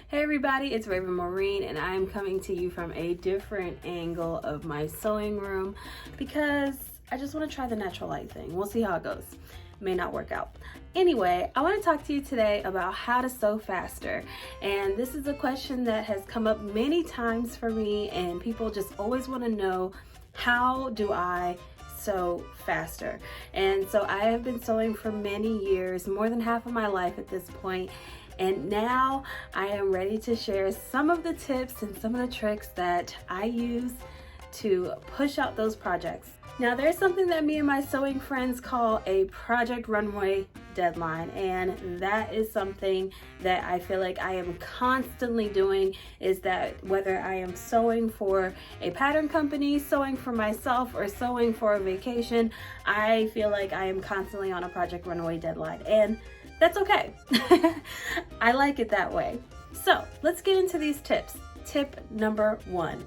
Hey everybody, it's Raven Maureen and I'm coming to you from a different angle of my sewing room because I just want to try the natural light thing. We'll see how it goes. May not work out. Anyway, I want to talk to you today about how to sew faster. And this is a question that has come up many times for me, and people just always want to know, how do I sew faster? And so I have been sewing for many years, more than half of my life at this point. And now I am ready to share some of the tips and some of the tricks that I use to push out those projects. Now there's something that me and my sewing friends call a project runway deadline, and that is something that I feel like I am constantly doing, is that whether I am sewing for a pattern company, sewing for myself, or sewing for a vacation, I feel like I am constantly on a project runway deadline, and that's okay. I like it that way. So let's get into these tips. Tip number 1.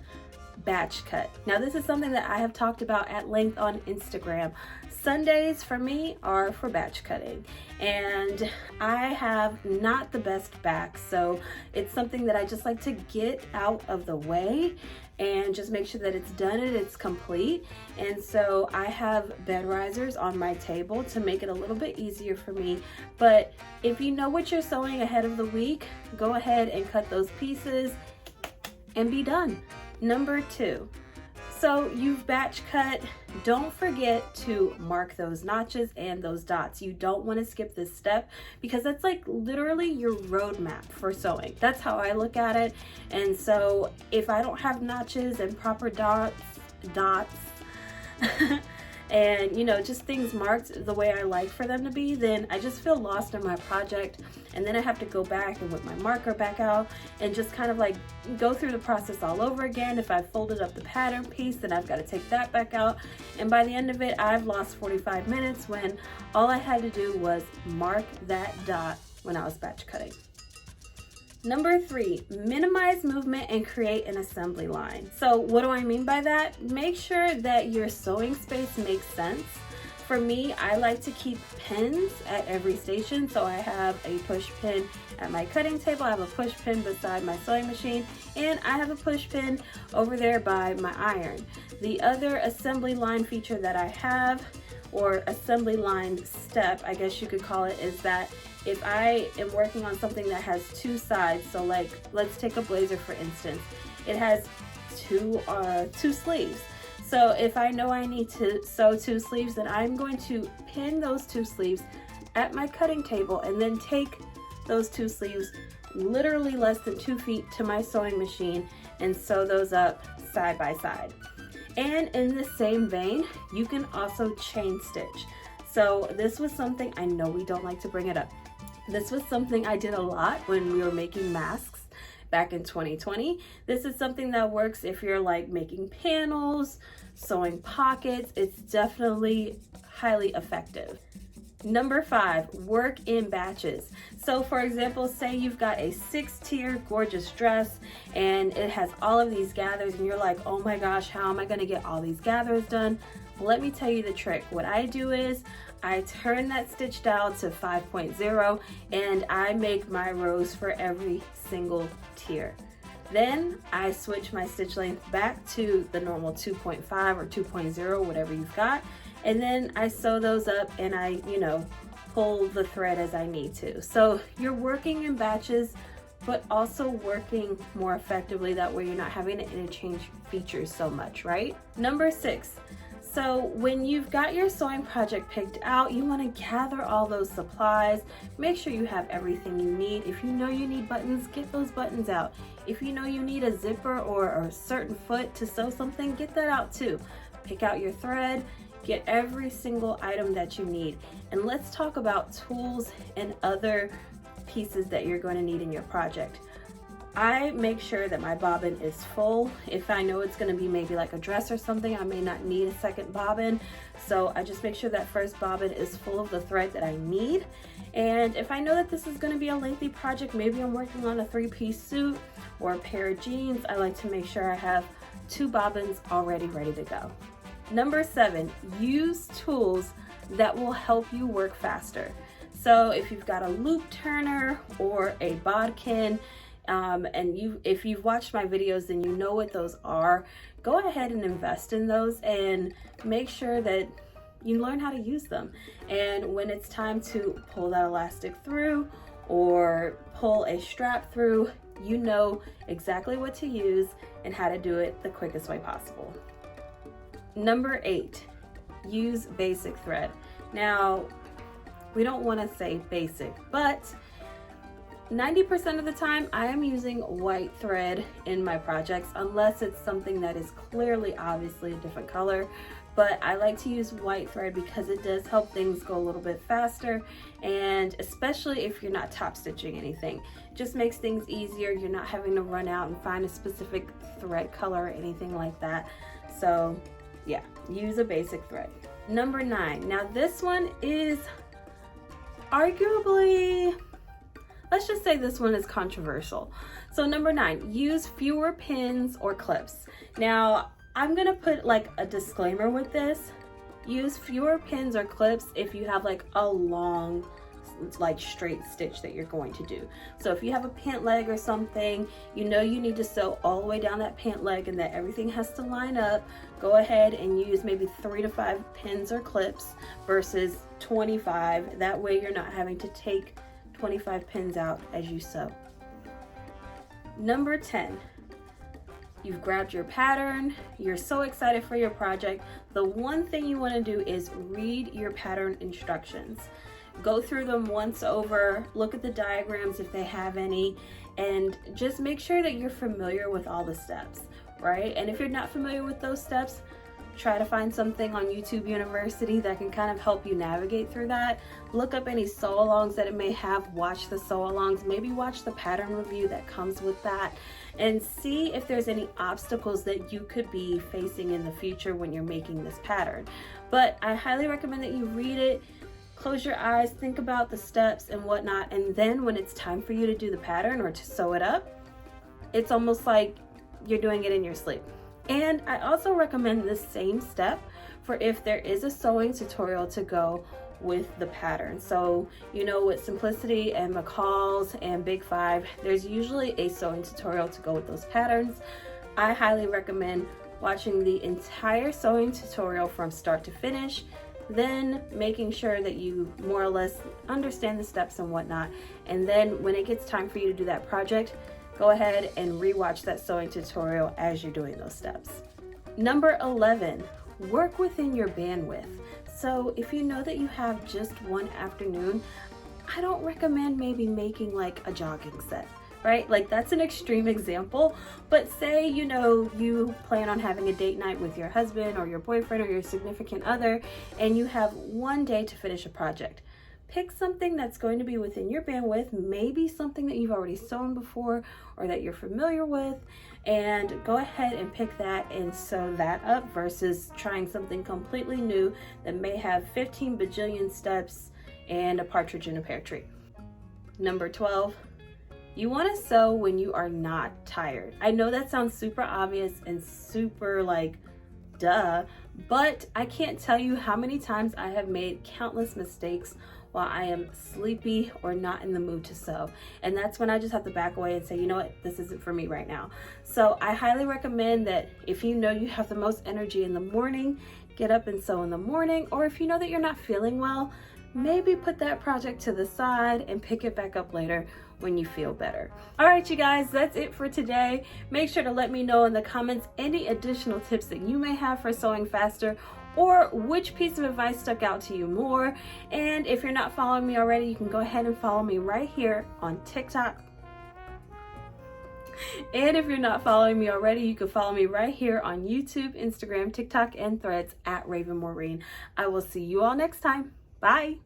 Batch cut. Now this is something that I have talked about at length on Instagram. Sundays for me are for batch cutting, and I have not the best back, so it's something that I just like to get out of the way and just make sure that it's done and it's complete. And so I have bed risers on my table to make it a little bit easier for me. But if you know what you're sewing ahead of the week, go ahead and cut those pieces and be done. Number 2, so you've batch cut, don't forget to mark those notches and those dots. You don't want to skip this step because that's like literally your roadmap for sewing. That's how I look at it. And so if I don't have notches and proper dots, and just things marked the way I like for them to be, then I just feel lost in my project, and then I have to go back and whip my marker back out and just kind of like go through the process all over again. If I folded up the pattern piece, then I've got to take that back out, and by the end of it I've lost 45 minutes when all I had to do was mark that dot when I was batch cutting. Number 3, minimize movement and create an assembly line. So what do I mean by that? Make sure that your sewing space makes sense. For me, I like to keep pins at every station. So I have a push pin at my cutting table, I have a push pin beside my sewing machine, and I have a push pin over there by my iron. The other assembly line feature that I have, or assembly line step, I guess you could call it, is that if I am working on something that has 2 sides, so like let's take a blazer for instance, it has two sleeves. So if I know I need to sew 2 sleeves, then I'm going to pin those 2 sleeves at my cutting table and then take those 2 sleeves literally less than 2 feet to my sewing machine and sew those up side by side. And in the same vein, you can also chain stitch. So this was something, I know we don't like to bring it up, this was something I did a lot when we were making masks back in 2020. This is something that works if you're like making panels, sewing pockets. It's definitely highly effective. Number 5, work in batches. So for example, say you've got a 6-tier gorgeous dress and it has all of these gathers and you're like, oh my gosh, how am I gonna get all these gathers done? Let me tell you the trick. What I do is I turn that stitch dial to 5.0 and I make my rows for every single tier. Then I switch my stitch length back to the normal 2.5 or 2.0, whatever you've got. And then I sew those up and I, pull the thread as I need to. So you're working in batches, but also working more effectively. That way you're not having to interchange features so much, right? Number 6. So when you've got your sewing project picked out, you want to gather all those supplies. Make sure you have everything you need. If you know you need buttons, get those buttons out. If you know you need a zipper or a certain foot to sew something, get that out too. Pick out your thread, get every single item that you need. And let's talk about tools and other pieces that you're going to need in your project. I make sure that my bobbin is full. If I know it's going to be maybe like a dress or something, I may not need a second bobbin. So I just make sure that first bobbin is full of the thread that I need. And if I know that this is going to be a lengthy project, maybe I'm working on a 3-piece suit or a pair of jeans, I like to make sure I have 2 bobbins already ready to go. Number 7, use tools that will help you work faster. So if you've got a loop turner or a bodkin, And if you've watched my videos, then you know what those are. Go ahead and invest in those and make sure that you learn how to use them. And when it's time to pull that elastic through or pull a strap through, you know exactly what to use and how to do it the quickest way possible. Number 8, use basic thread. Now, we don't want to say basic, but 90% of the time I am using white thread in my projects, unless it's something that is clearly obviously a different color. But I like to use white thread because it does help things go a little bit faster, and especially if you're not top stitching anything, it just makes things easier. You're not having to run out and find a specific thread color or anything like that. So yeah, use a basic thread. Number 9, now this one is arguably, let's just say this one is controversial. So number 9, use fewer pins or clips. Now, I'm gonna put like a disclaimer with this. Use fewer pins or clips if you have like a long, like straight stitch that you're going to do. So if you have a pant leg or something, you know you need to sew all the way down that pant leg and that everything has to line up, go ahead and use maybe 3 to 5 pins or clips versus 25. That way you're not having to take 25 pins out as you sew. Number 10, you've grabbed your pattern, you're so excited for your project. The one thing you want to do is read your pattern instructions. Go through them once over, look at the diagrams if they have any, and just make sure that you're familiar with all the steps, right? And if you're not familiar with those steps, try to find something on YouTube University that can kind of help you navigate through that. Look up any sew-alongs that it may have, watch the sew-alongs, maybe watch the pattern review that comes with that, and see if there's any obstacles that you could be facing in the future when you're making this pattern. But I highly recommend that you read it, close your eyes, think about the steps and whatnot, and then when it's time for you to do the pattern or to sew it up, it's almost like you're doing it in your sleep. And I also recommend the same step for if there is a sewing tutorial to go with the pattern. So, you know, with Simplicity and McCall's and Big 5, there's usually a sewing tutorial to go with those patterns. I highly recommend watching the entire sewing tutorial from start to finish, then making sure that you more or less understand the steps and whatnot. And then when it gets time for you to do that project, go ahead and rewatch that sewing tutorial as you're doing those steps. Number 11, work within your bandwidth. So if you know that you have just one afternoon, I don't recommend maybe making like a jogging set, right? Like that's an extreme example, but say, you know, you plan on having a date night with your husband or your boyfriend or your significant other, and you have one day to finish a project. Pick something that's going to be within your bandwidth, maybe something that you've already sewn before or that you're familiar with, and go ahead and pick that and sew that up versus trying something completely new that may have 15 bajillion steps and a partridge in a pear tree. Number 12, you want to sew when you are not tired. I know that sounds super obvious and super like duh, but I can't tell you how many times I have made countless mistakes while I am sleepy or not in the mood to sew. And that's when I just have to back away and say, you know what, this isn't for me right now. So I highly recommend that if you know you have the most energy in the morning, get up and sew in the morning. Or if you know that you're not feeling well, maybe put that project to the side and pick it back up later when you feel better. All right, you guys, that's it for today. Make sure to let me know in the comments any additional tips that you may have for sewing faster, or which piece of advice stuck out to you more. And if you're not following me already, you can go ahead and follow me right here on TikTok. And if you're not following me already, you can follow me right here on YouTube, Instagram, TikTok, and Threads at Raven Maureen. I will see you all next time. Bye.